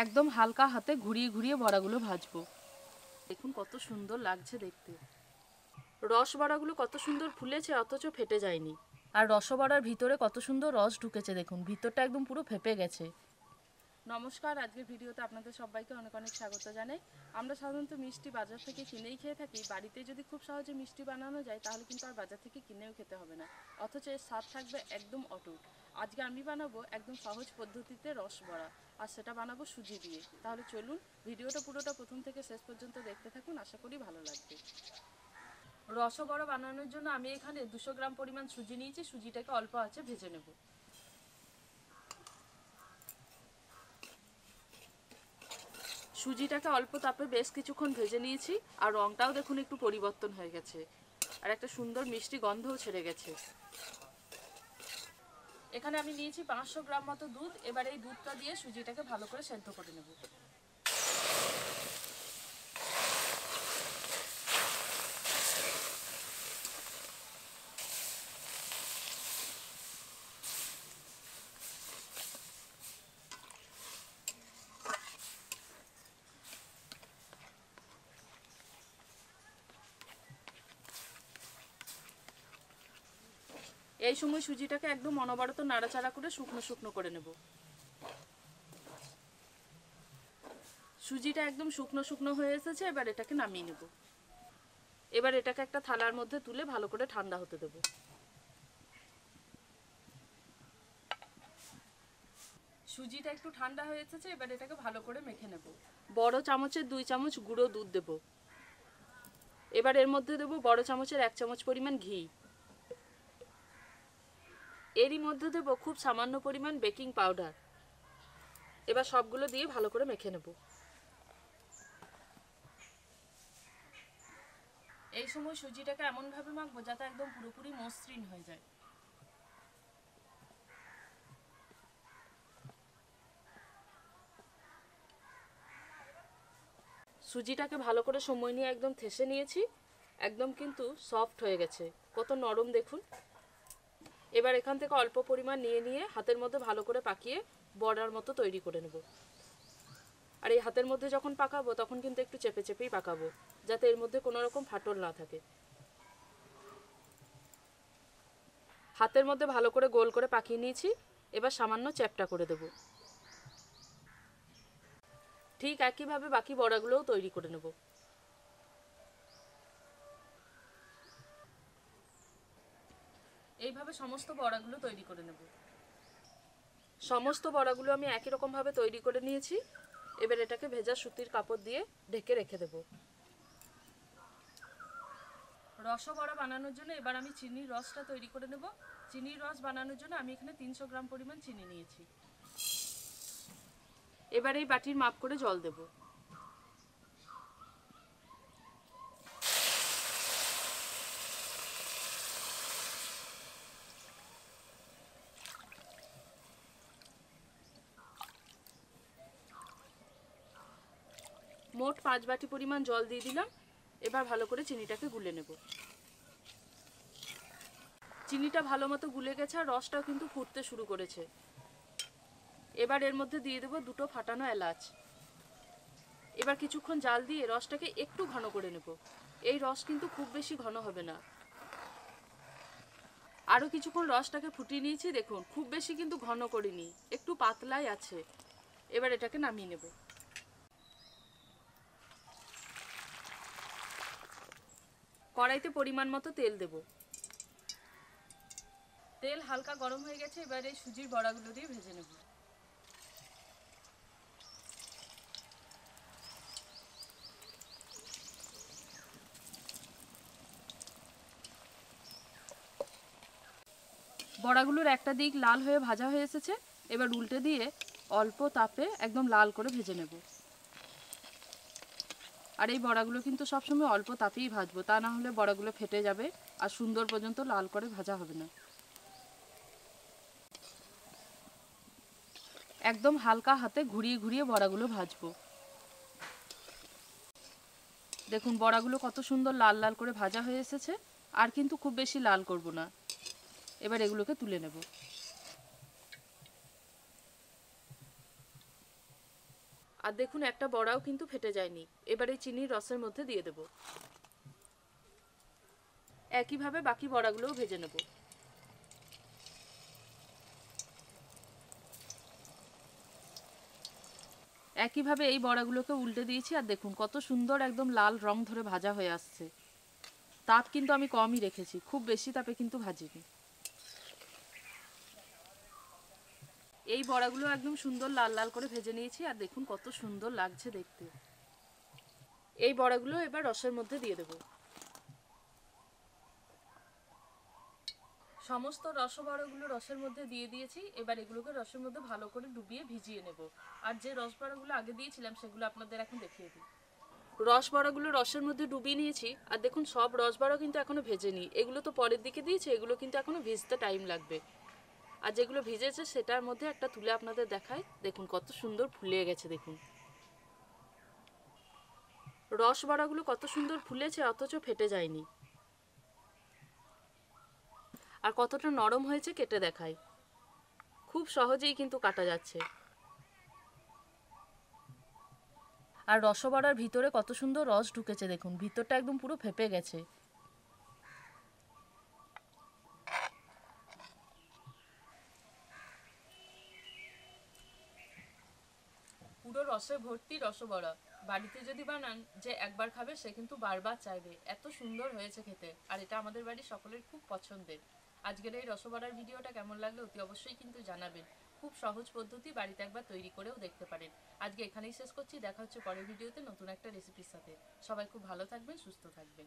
একদম হালকা হাতে ঘুরিয়ে ঘুরিয়ে বড়াগুলো ভাজবো। দেখুন কত সুন্দর লাগছে দেখতে। রস বড়াগুলো কত সুন্দর ফুলেছে অথচ ফেটে যায়নি। আর রসবড়ার ভিতরে কত সুন্দর রস ঢুকেছে, দেখুন ভিতরটা একদম পুরো ফেপে গেছে। নমস্কার, আজকের ভিডিওতে আপনাদের সবাইকে অনেক অনেক স্বাগত জানাই। আমরা সাধারণত মিষ্টি বাজার থেকে কিনেই খেয়ে থাকি। বাড়িতে যদি খুব সহজে মিষ্টি বানানো যায় তাহলে কিন্তু আর বাজার থেকে কিনেও খেতে হবে না, অথচ এর স্বাদ থাকবে একদম অটুট। আজকে আমি বানাবো একদম সহজ পদ্ধতিতে রসবড়া, আর সেটা বানাবো সুজি দিয়ে। তাহলে চলুন ভিডিওটা পুরোটা প্রথম থেকে শেষ পর্যন্ত দেখতে থাকুন, আশা করি ভালো লাগবে। রসবড়া বানানোর জন্য আমি এখানে 200 গ্রাম পরিমাণ সুজি নিয়েছি। সুজিটাকে অল্প আঁচে ভেজে নেব। সুজিটাকে অল্প তাপে বেশ কিছুক্ষণ ভেজে নিয়েছি, আর রংটাও দেখুন একটু পরিবর্তন হয়ে গেছে, আর একটা সুন্দর মিষ্টি গন্ধও ছেড়ে গেছে। এখানে আমি নিয়েছি 500 গ্রাম মতো দুধ। এবার এই দুধটা দিয়ে সুজিটাকে ভালো করে সেদ্ধ করে নেব। এই সময় সুজিটাকে একদম অনবরত নাড়াচাড়া করে শুকনো শুকনো করে নেব। সুজিটা একদম শুকনো শুকনো হয়ে এসেছে, এবার এটাকে নামিয়ে নেব। এবার এটাকে একটা থালার মধ্যে তুলে ভালো করে ঠান্ডা হতে দেব। সুজিটা একটু ঠান্ডা হয়ে এসেছে, এবার এটাকে ভালো করে মেখে নেব। বড় চামচের 2 চামচ গুঁড়ো দুধ দেব। এবার এর মধ্যে দেব বড় চামচের 1 চামচ পরিমাণ ঘি। এরই মধ্যে দেব খুব সামান্য পরিমাণ বেকিং পাউডার। এবার সবগুলো দিয়ে ভালো করে মেখে নেব। এই সময় সুজিটাকে এমনভাবে মাখবো যাতে একদম পুরোপুরি মসৃণ হয়ে যায়। সুজিটাকে ভালো করে সময় নিয়ে একদম থেসে নিয়েছি, একদম কিন্তু সফট হয়ে গেছে, কত নরম দেখুন। এবার এখান থেকে অল্প পরিমাণ নিয়ে নিয়ে হাতের মধ্যে ভালো করে পাকিয়ে বড়ার মতো তৈরি করে নেব। আর এই হাতের মধ্যে যখন পাকাবো তখন কিন্তু একটু চেপে চেপেই পাকাবো, যাতে এর মধ্যে কোনো রকম ফাটল না থাকে। হাতের মধ্যে ভালো করে গোল করে পাকিয়ে নিয়েছি, এবার সামান্য চ্যাপটা করে দেব। ঠিক একইভাবে বাকি বড়াগুলোও তৈরি করে নেব। এইভাবে সমস্ত বড়াগুলো তৈরি করে নেব। সমস্ত বড়াগুলো আমি একই রকম ভাবে তৈরি করে নিয়েছি। এবার এটাকে ভেজা সুতির কাপড় দিয়ে ঢেকে রেখে দেব। রসবড়া বানানোর জন্য এবার আমি চিনির রসটা তৈরি করে নেব। চিনির রস বানানোর জন্য আমি এখানে 300 গ্রাম পরিমাণ চিনি নিয়েছি। এবার এই বাটির মাপ করে জল দেব। মোট 5 বাটি পরিমাণ জল দিয়ে দিলাম। এবার ভালো করে চিনিটাকে গুলে নেব। চিনিটা ভালো মতো গুলে গেছে, আর রসটাও কিন্তু ফুটতে শুরু করেছে। এবার এর মধ্যে দিয়ে দেবো 2টো ফাটানো এলাচ। এবার কিছুক্ষণ জাল দিয়ে রসটাকে একটু ঘন করে নেব। এই রস কিন্তু খুব বেশি ঘন হবে না। আরও কিছুক্ষণ রসটাকে ফুটিয়ে নিয়েছি, দেখুন খুব বেশি কিন্তু ঘন করিনি, একটু পাতলাই আছে। এবার এটাকে নামিয়ে নেব। কড়াইতে পরিমাণ মতো তেল দেব। তেল হালকা গরম হয়ে গেছে, এবার এই সুজির বড়াগুলো দিয়ে ভেজে নেব। বড়াগুলোর একটা দিক লাল হয়ে ভাজা হয়ে এসেছে, এবার উল্টে দিয়ে অল্প তাপে একদম লাল করে ভেজে নেব। আর এই বড়াগুলো কিন্তু সবসময় অল্প তাপেই ভাজবো, তা না হলে বড়াগুলো ফেটে যাবে আর সুন্দর পর্যন্ত লাল করে ভাজা হবে না। একদম হালকা হাতে ঘুরিয়ে ঘুরিয়ে বড়াগুলো ভাজবো। দেখুন বড়াগুলো কত সুন্দর লাল লাল করে ভাজা হয়ে এসেছে, আর কিন্তু খুব বেশি লাল করব না। এবার এগুলোকে তুলে নেব। আর দেখুন একটা বড়াও কিন্তু ফেটে যায়নি। এবার এই চিনির রসের মধ্যে দিয়ে দেব। একইভাবে বাকি বড়াগুলোও ভেজে নেব। একইভাবে এই বড়াগুলোকে উল্টে দিয়েছি আর দেখুন কত সুন্দর একদম লাল রং ধরে ভাজা হয়ে আসছে। তাপ কিন্তু আমি কমই রেখেছি, খুব বেশি তাপে কিন্তু ভাজিনি। এই বড়াগুলো একদম সুন্দর লাল লাল করে ভেজে নিয়েছি আর দেখুন কত সুন্দর লাগছে দেখতে। এই বড়াগুলো এবার রসের মধ্যে দিয়ে দেব। সমস্ত রসবড়াগুলো রসের মধ্যে দিয়ে দিয়েছি। এবার এগুলোকে রসের মধ্যে ভালো করে ডুবিয়ে ভিজিয়ে নেব। আর যে রসবড়াগুলো আগে দিয়েছিলাম সেগুলো আপনাদের এখন দেখিয়ে দিই। রসবড়াগুলো রসের মধ্যে ডুবিয়ে নিয়েছি আর দেখুন সব রসবড়া কিন্তু এখনো ভেজেনি। এগুলো তো পরের দিকে দিয়েছি, এগুলো কিন্তু এখনো ভিজতে টাইম লাগবে। আর যেগুলো ভিজেছে সেটার মধ্যে একটা তুলে আপনাদের দেখাই। দেখুন কত সুন্দর ফুলে গেছে। দেখুন রসবড়াগুলো কত সুন্দর ফুলেছে অথচ ফেটে যায়নি। আর কতটা নরম হয়েছে কেটে দেখাই। খুব সহজেই কিন্তু কাটা যাচ্ছে। আর রসবড়ার ভিতরে কত সুন্দর রস ঢুকেছে দেখুন, ভিতরটা একদম পুরো ফেপে গেছে। পুরো রসে ভর্তি রসবড়া। বাড়িতে যদি বানান, যে একবার খাবে সে কিন্তু বারবার চাইবে, এত সুন্দর হয়েছে খেতে। আর এটা আমাদের বাড়ির সকলের খুব পছন্দের। আজকের এই রসবড়ার ভিডিওটা কেমন লাগলো অতি অবশ্যই কিন্তু জানাবেন। খুব সহজ পদ্ধতি, বাড়িতে একবার তৈরি করেও দেখতে পারেন। আজকে এখানেই শেষ করছি, দেখা হচ্ছে পরের ভিডিওতে নতুন একটা রেসিপির সাথে। সবাই খুব ভালো থাকবেন, সুস্থ থাকবেন।